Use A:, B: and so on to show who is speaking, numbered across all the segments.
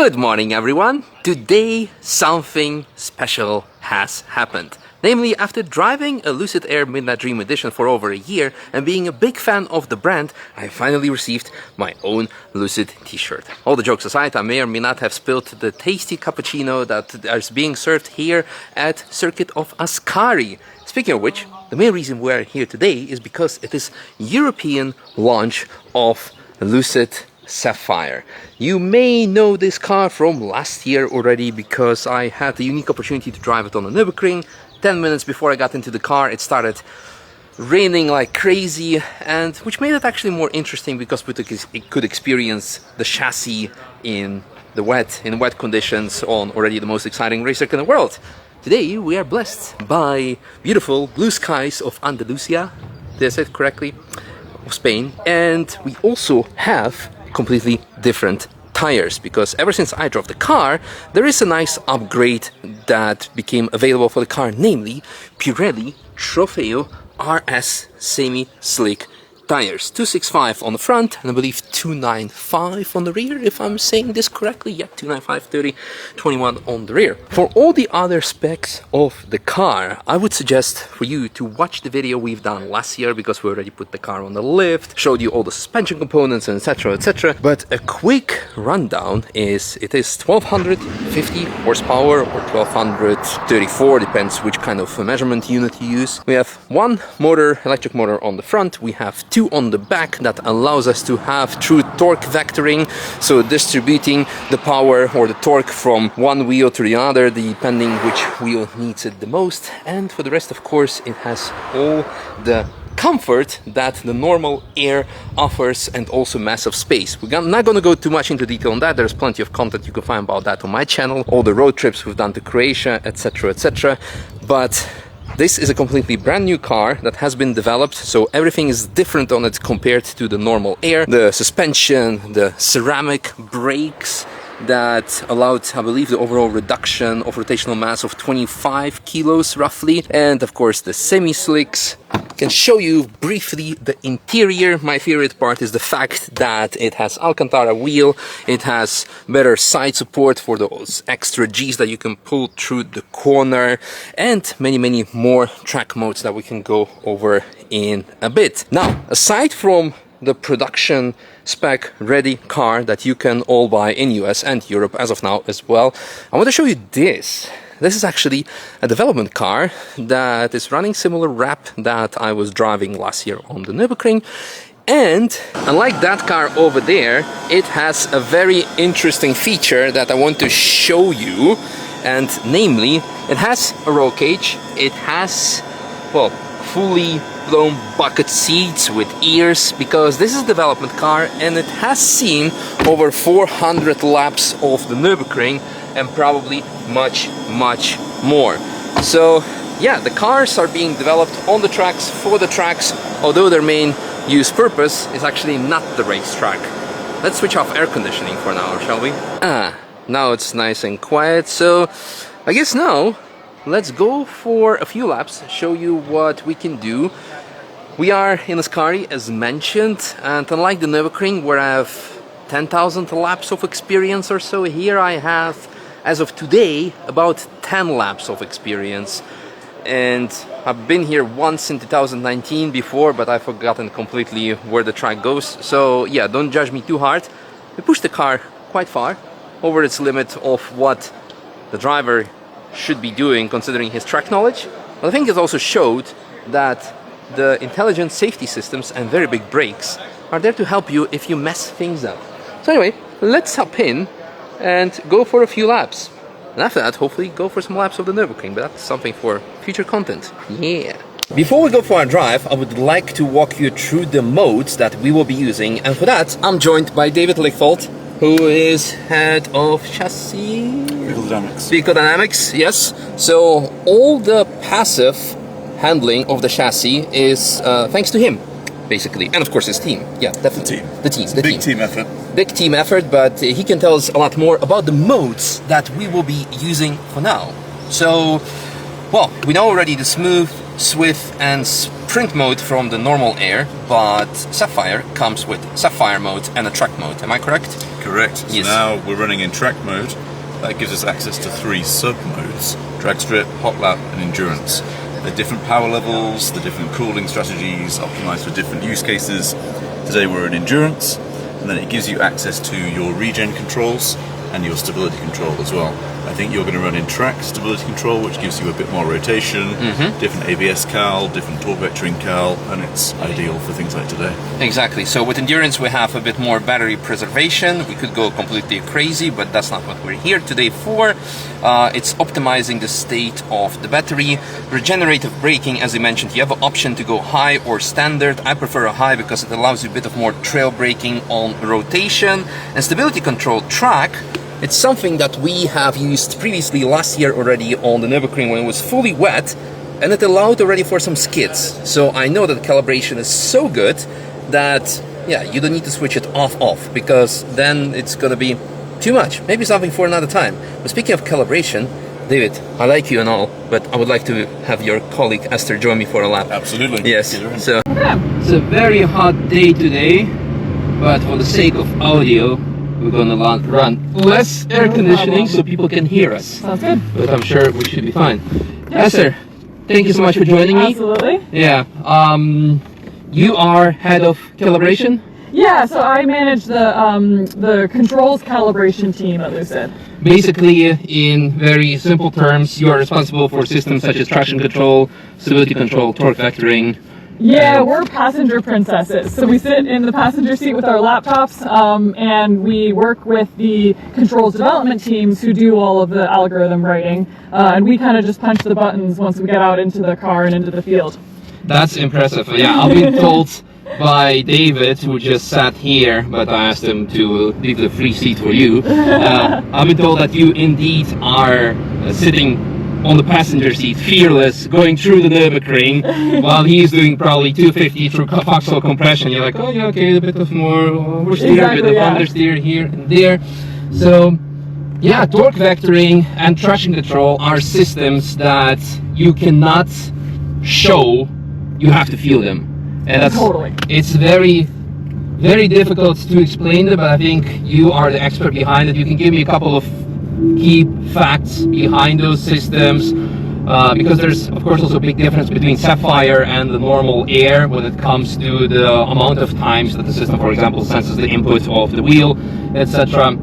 A: Good morning, everyone! Today something special has happened. Namely, after driving a Lucid Air Midnight Dream Edition for over a year and being a big fan of the brand, I finally received my own Lucid t-shirt. All the jokes aside, I may or may not have spilled the tasty cappuccino that is being served here at Circuit of Ascari. Speaking of which, the main reason we are here today is because it is European launch of Lucid Sapphire. You may know this car from last year already because I had the unique opportunity to drive it on the Nürburgring. 10 minutes before I got into the car, it started raining like crazy, and which made it actually more interesting because we could experience the chassis in wet conditions on already the most exciting race circuit in the world. Today we are blessed by beautiful blue skies of Andalusia, did I say it correctly, of Spain, and we also have completely different tires, because ever since I drove the car, there is a nice upgrade that became available for the car, namely Pirelli Trofeo RS semi-slick tires. 265 on the front and I believe 295 on the rear, if I'm saying this correctly. Yeah, 295, 30, 21 on the rear. For all the other specs of the car, I would suggest for you to watch the video we've done last year, because we already put the car on the lift, showed you all the suspension components and etc, etc. But a quick rundown is it is 1250 horsepower or 1234, depends which kind of measurement unit you use. We have one motor, electric motor on the front. We have two on the back that allows us to have true torque vectoring, so distributing the power or the torque from one wheel to the other depending which wheel needs it the most. And for the rest, of course, it has all the comfort that the normal Air offers and also massive space. We're not going to go too much into detail on that. There's plenty of content you can find about that on my channel, all the road trips we've done to Croatia, etc, etc. But this is a completely brand new car that has been developed, so everything is different on it compared to the normal Air. The suspension, the ceramic brakes that allowed, I believe, the overall reduction of rotational mass of 25 kilos roughly, and of course the semi-slicks. I can show you briefly the interior. My favorite part is the fact that it has Alcantara wheel, it has better side support for those extra G's that you can pull through the corner, and many more track modes that we can go over in a bit. Now, aside from the production spec ready car that you can all buy in US and Europe as of now as well, I want to show you this. This is actually a development car that is running similar wrap that I was driving last year on the Nürburgring. And unlike that car over there, it has a very interesting feature that I want to show you. And namely, it has a roll cage. It has, well, fully blown bucket seats with ears, because this is a development car and it has seen over 400 laps of the Nürburgring and probably much more. So yeah, the cars are being developed on the tracks for the tracks, although their main use purpose is actually not the racetrack. Let's switch off air conditioning for now, shall we? Now it's nice and quiet, so I guess now let's go for a few laps, show you what we can do. We are in Ascari, as mentioned, and unlike the Nürburgring, where I have 10,000 laps of experience or so, here I have, as of today, about 10 laps of experience. And I've been here once in 2019 before, but I've forgotten completely where the track goes. So yeah, don't judge me too hard. We pushed the car quite far, over its limit of what the driver should be doing considering his track knowledge. But I think it also showed that the intelligent safety systems and very big brakes are there to help you if you mess things up. So anyway, let's hop in and go for a few laps. And after that, hopefully go for some laps of the Nürburgring, but that's something for future content. Yeah! Before we go for our drive, I would like to walk you through the modes that we will be using, and for that, I'm joined by David Lichtwald, who is head of chassis... Vehicle Dynamics, yes. So all the passive handling of the chassis is thanks to him, basically, and of course his team. Yeah, definitely. The team. Team effort. Big team effort, but he can tell us a lot more about the modes that we will be using for now. So, well, we know already the smooth, swift, and sprint mode from the normal Air, but Sapphire comes with Sapphire mode and a track mode. Am I correct?
B: Correct. So
A: Yes.
B: now we're running in track mode. That gives us access to 3 sub-modes: drag strip, hot lap, and endurance. They're different power levels, the different cooling strategies, optimized for different use cases. Today we're in endurance, and then it gives you access to your regen controls and your stability control as well. I think you're going to run in track stability control, which gives you a bit more rotation, different ABS cal, different torque vectoring cal, and it's ideal for things like today.
A: Exactly. So with endurance, we have a bit more battery preservation. We could go completely crazy, but that's not what we're here today for. It's optimizing the state of the battery. Regenerative braking, as I mentioned, you have an option to go high or standard. I prefer a high because it allows you a bit of more trail braking on rotation. And stability control track, it's something that we have used previously last year already on the Nürburgring when it was fully wet, and it allowed already for some skids. So I know that calibration is so good that, yeah, you don't need to switch it off, because then it's gonna be too much. Maybe something for another time. But speaking of calibration, David, I like you and all, but I would like to have your colleague Esther join me for a lap.
B: Absolutely.
A: Yes. So it's a very hot day today, but for the sake of audio, we're gonna run less air conditioning so people can hear us.
C: Sounds good.
A: But I'm sure we should be fine. Esther, thank you so much for joining me.
C: Absolutely.
A: Yeah. You are head of calibration?
C: Yeah, so I manage the controls calibration team at Lucid.
A: Basically, in very simple terms, you are responsible for systems such as traction control, stability control, torque vectoring.
C: Yeah, we're passenger princesses. So we sit in the passenger seat with our laptops, and we work with the controls development teams who do all of the algorithm writing, and we kind of just punch the buttons once we get out into the car and into the field.
A: That's impressive. Yeah, I've been told by David, who just sat here, but I asked him to leave the free seat for you. I've been told that you indeed are sitting on the passenger seat, fearless, going through the Nürburgring, while he's doing probably 250 through Foxhole compression. You're like, oh yeah, okay, a bit of more oversteer,
C: Exactly,
A: a bit of
C: yeah.
A: understeer here and there. So, yeah, torque vectoring and traction control are systems that you cannot show, you have to feel them. And that's
C: Totally.
A: It's very difficult to explain them, but I think you are the expert behind it. You can give me a couple of key facts behind those systems, because there's of course also a big difference between Sapphire and the normal Air when it comes to the amount of times that the system, for example, senses the input of the wheel, etc.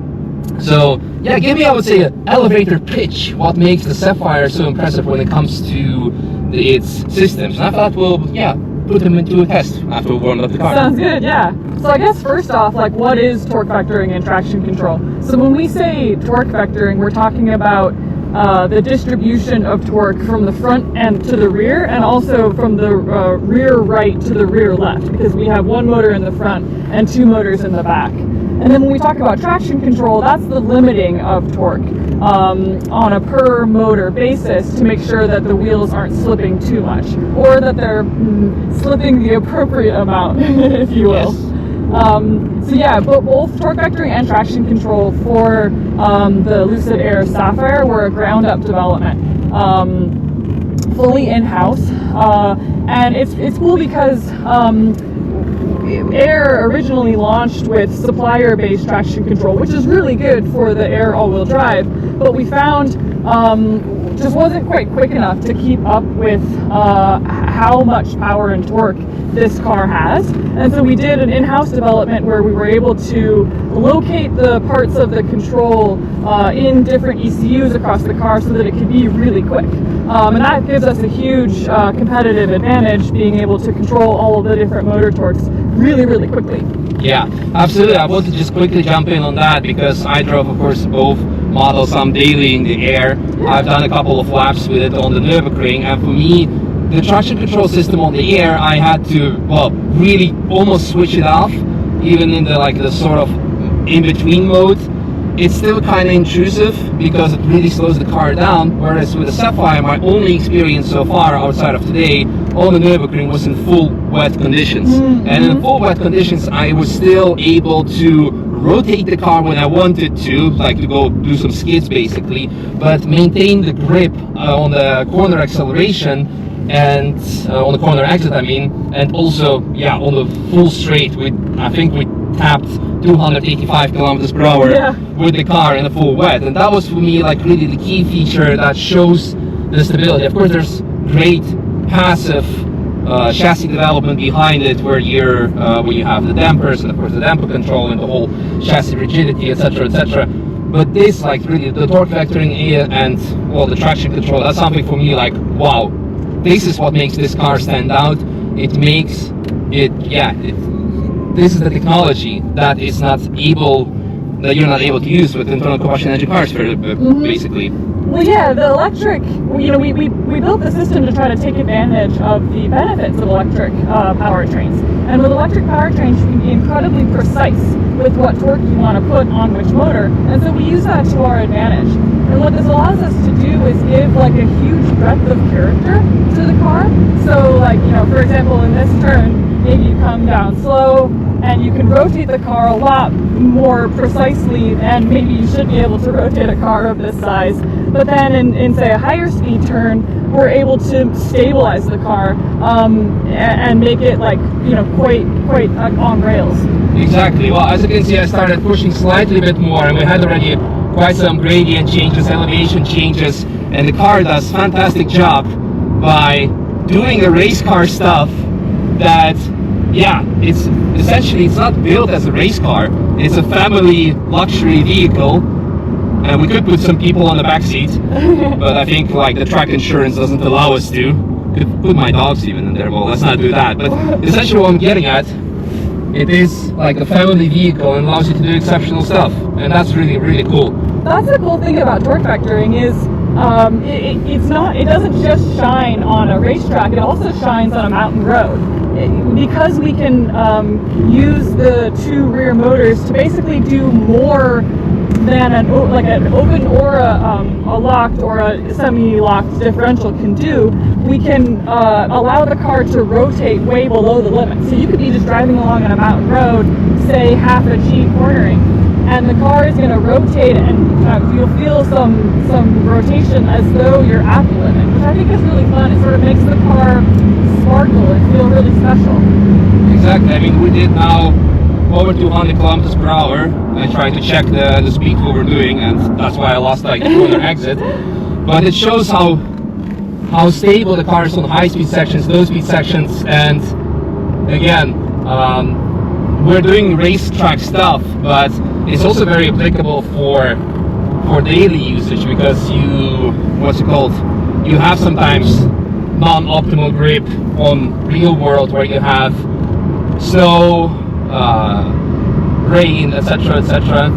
A: So yeah, give me, I would say, an elevator pitch. What makes the Sapphire so impressive when it comes to its systems? And I thought, well, yeah, put them into a test after we warmed up the car.
C: Sounds good, yeah. So I guess first off, like, what is torque vectoring and traction control? So when we say torque vectoring, we're talking about the distribution of torque from the front end to the rear, and also from the rear right to the rear left, because we have one motor in the front and 2 motors in the back. And then when we talk about traction control, that's the limiting of torque on a per motor basis to make sure that the wheels aren't slipping too much, or that they're slipping the appropriate amount, if you will. So yeah, but both torque vectoring and traction control for the Lucid Air Sapphire were a ground-up development, fully in-house, and it's cool because Air originally launched with supplier-based traction control, which is really good for the Air all-wheel drive, but we found just wasn't quite quick enough to keep up with how much power and torque this car has. And so we did an in-house development where we were able to locate the parts of the control in different ECUs across the car so that it could be really quick. And that gives us a huge competitive advantage, being able to control all of the different motor torques really, really quickly.
A: Yeah, absolutely. I want to just quickly jump in on that because I drove, of course, both models. I'm daily in the Air. I've done a couple of laps with it on the Nürburgring, and for me, the traction control system on the Air, I had to, well, really almost switch it off, even in the sort of in-between mode. It's still kind of intrusive because it really slows the car down, whereas with the Sapphire, my only experience so far outside of today on the Nürburgring was in full wet conditions. And in full wet conditions, I was still able to rotate the car when I wanted to, like to go do some skids basically, but maintain the grip on the corner acceleration and on the corner exit, I mean, and also, yeah, on the full straight. I think we tapped 285 kilometers per hour
C: Yeah.
A: with the car in a full wet, and that was for me like really the key feature that shows the stability. Of course, there's great passive chassis development behind it, where you have the dampers and of course the damper control and the whole chassis rigidity, etc., etc. But this, like, really the torque vectoring and well, the traction control, that's something for me like, wow, this is what makes this car stand out. It makes it, this is the technology that you're not able to use with internal combustion engine cars, basically.
C: Well, yeah, the electric, we built the system to try to take advantage of the benefits of electric powertrains. And with electric powertrains, you can be incredibly precise with what torque you want to put on which motor. And so we use that to our advantage. And what this allows us to do is give like a huge breadth of character to the car. So like, for example, in this turn, maybe you come down slow, and you can rotate the car a lot more precisely, and maybe you should be able to rotate a car of this size. But then in say a higher speed turn, we're able to stabilize the car and make it like quite on rails.
A: Exactly. Well, as you can see, I started pushing slightly a bit more, and we had already quite some gradient changes, elevation changes, and the car does fantastic job by doing the race car stuff that, it's essentially, it's not built as a race car. It's a family luxury vehicle, and we could put some people on the back seat, but I think like the track insurance doesn't allow us to. Could put my dogs even in there. Well, let's not do that. But essentially, what I'm getting at, it is like a family vehicle and allows you to do exceptional stuff, and that's really, really cool.
C: That's the cool thing about torque vectoring is it doesn't just shine on a racetrack. It also shines on a mountain road. Because we can use the two rear motors to basically do more than an open or a locked or a semi-locked differential can do, we can allow the car to rotate way below the limit. So you could be just driving along on a mountain road, say half a G cornering, and the car is going to rotate, and you'll feel some rotation as though you're at the limit, which I think is really fun. It sort of makes the car sparkle and feel really special.
A: Exactly. I mean, we did now over 200 kilometers per hour. I tried to check the speed we were doing, and that's why I lost like the corner exit. But it shows how stable the car is on high speed sections, low speed sections, and again, we're doing racetrack stuff, but it's also very applicable for daily usage, because you have sometimes non-optimal grip on real world where you have snow, rain, etc., etc.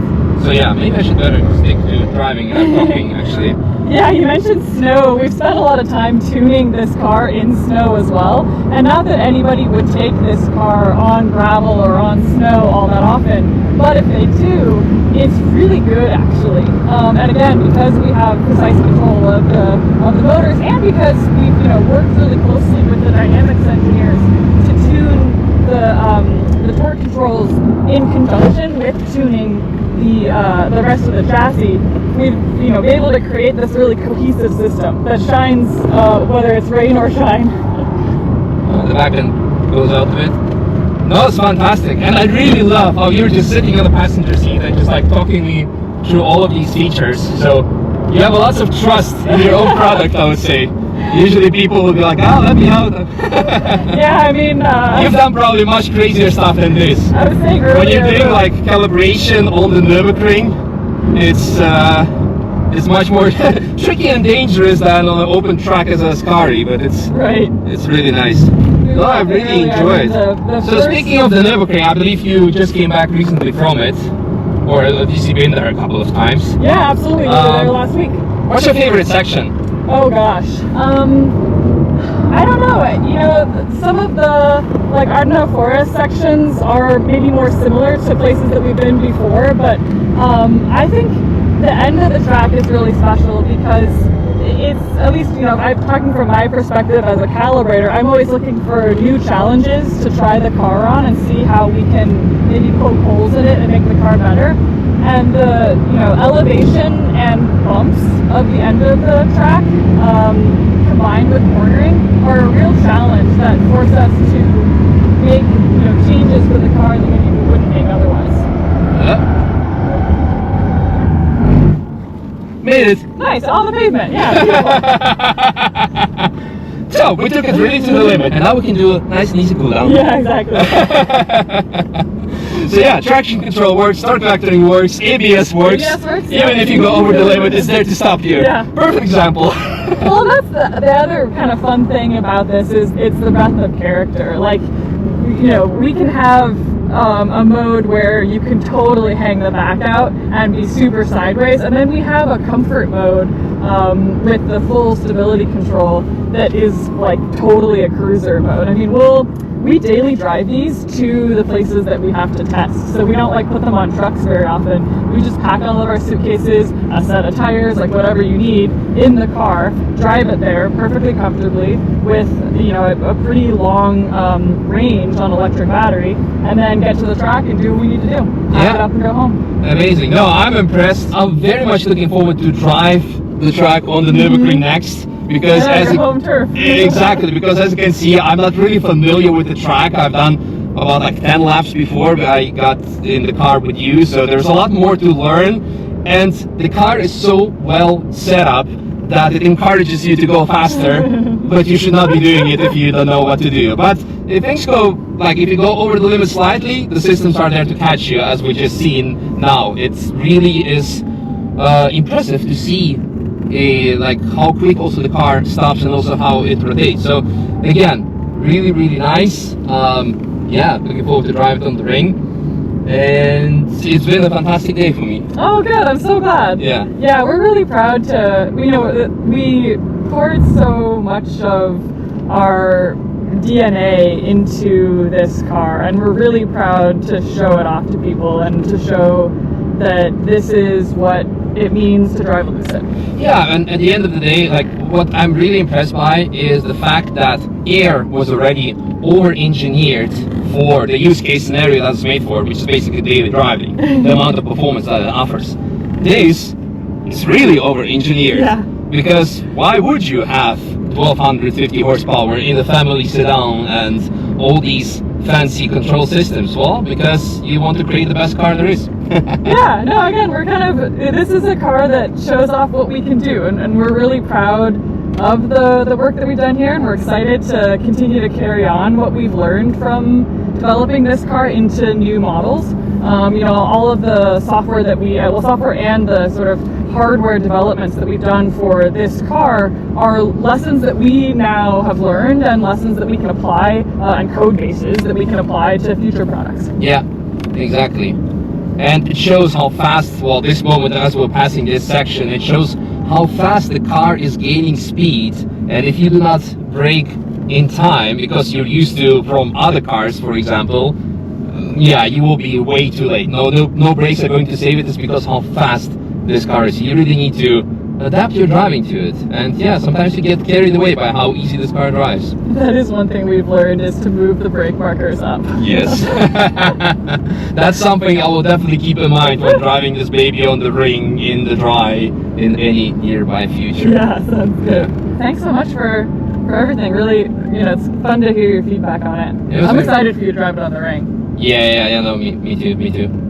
A: So yeah, maybe I should better stick to driving and talking actually.
C: Yeah, you mentioned snow. We've spent a lot of time tuning this car in snow as well, and not that anybody would take this car on gravel or on snow all that often, but if they do, it's really good actually. And again, because we have precise control of the motors, and because we've worked really closely with the dynamics engineers to tune the torque controls in conjunction with tuning the rest of the chassis, we've been able to create this really cohesive system that shines whether it's rain or shine.
A: The back end goes out a bit. No, it's fantastic, and I really love how you're just sitting on the passenger seat and just like talking me through all of these features. So you have lots of trust in your own product, I would say. Usually people will be like, oh, let me out.
C: Yeah, I mean...
A: You've done probably much crazier stuff than this.
C: I was saying earlier...
A: When you're doing like calibration on the Nürburgring, it's much more tricky and dangerous than on an open track as a Ascari, but it's really nice. No, I really enjoyed it. So speaking of the Nürburgring, I believe you just came back recently from it, or have you been there a couple of times?
C: Yeah, absolutely. We were there last week.
A: What's your favorite section?
C: Oh gosh, I don't know. Some of the Ardno Forest sections are maybe more similar to places that we've been before, but I think the end of the track is really special because it's, at least, I'm talking from my perspective as a calibrator, I'm always looking for new challenges to try the car on and see how we can maybe poke holes in it and make the car better. And the elevation and bumps of the end of the track, combined with cornering, are a real challenge that force us to make changes with the car that maybe we wouldn't make otherwise.
D: made it.
C: Nice, on the pavement, yeah. Beautiful.
D: So we took it really to the limit, and now we can do a nice and easy cool down.
C: Yeah, exactly.
D: So yeah, traction control works, torque vectoring works, ABS works.
C: ABS works,
D: Even
C: yeah.
D: if you go over the limit, it's there to stop you.
C: Yeah.
D: Perfect example.
C: Well, that's the other kind of fun thing about this is it's the breadth of character. Like, you know, we can have a mode where you can totally hang the back out and be super sideways, and then we have a comfort mode with the full stability control that is like totally a cruiser mode. I mean, we daily drive these to the places that we have to test, so we don't like put them on trucks very often. We just pack all of our suitcases, a set of tires, like whatever you need, in the car, drive it there perfectly comfortably with, you know, a pretty long range on electric battery, and then get to the track and do what we need to do. Pack it up and go home.
D: Amazing. No, I'm impressed. I'm very much looking forward to drive the track on the Nürburgring next. Because
C: home turf.
D: Exactly, because as you can see, I'm not really familiar with the track. I've done about like 10 laps before I got in the car with you, so there's a lot more to learn, and the car is so well set up that it encourages you to go faster, but you should not be doing it if you don't know what to do. But if things go, like if you go over the limit slightly, the systems are there to catch you, as we just seen now. It really is impressive to see like how quick also the car stops and also how it rotates. So again, really nice. Yeah, looking forward to drive it on the ring, and it's been a fantastic day for me.
C: Oh good, I'm so glad. Yeah, we're really proud to, you know, we poured so much of our DNA into this car, and we're really proud to show it off to people and to show that this is what it means to drive a Lucid.
D: Yeah, and at the end of the day, like what I'm really impressed by is the fact that Air was already over-engineered for the use case scenario that's made for, which is basically daily driving, the amount of performance that it offers. This is really over-engineered, because why would you have 1250 horsepower in the family sedan and all these fancy control systems? Well, because you want to create the best car there is.
C: Yeah, no, again, we're kind of, this is a car that shows off what we can do, and we're really proud of the work that we've done here, and we're excited to continue to carry on what we've learned from developing this car into new models. You know, all of the software that we, software and the sort of hardware developments that we've done for this car are lessons that we now have learned and lessons that we can apply, and code bases that we can apply to future products.
D: Yeah, exactly. And it shows how fast, well, this moment as we're passing this section, it shows how fast the car is gaining speed. And if you do not brake in time, because you're used to from other cars, for example, yeah, you will be way too late. No brakes are going to save it. It's because how fast this car is. You really need to adapt your driving to it. And yeah, sometimes you get carried away by how easy this car drives.
C: That is one thing we've learned, is to move the brake markers up.
D: Yes. That's something I will definitely keep in mind when driving this baby on the ring in the dry in any nearby future.
C: Yeah, sounds good. Yeah. Thanks so much for everything. Really, you know, it's fun to hear your feedback on it. I'm excited for you to drive it on the ring.
D: Yeah, no, me too.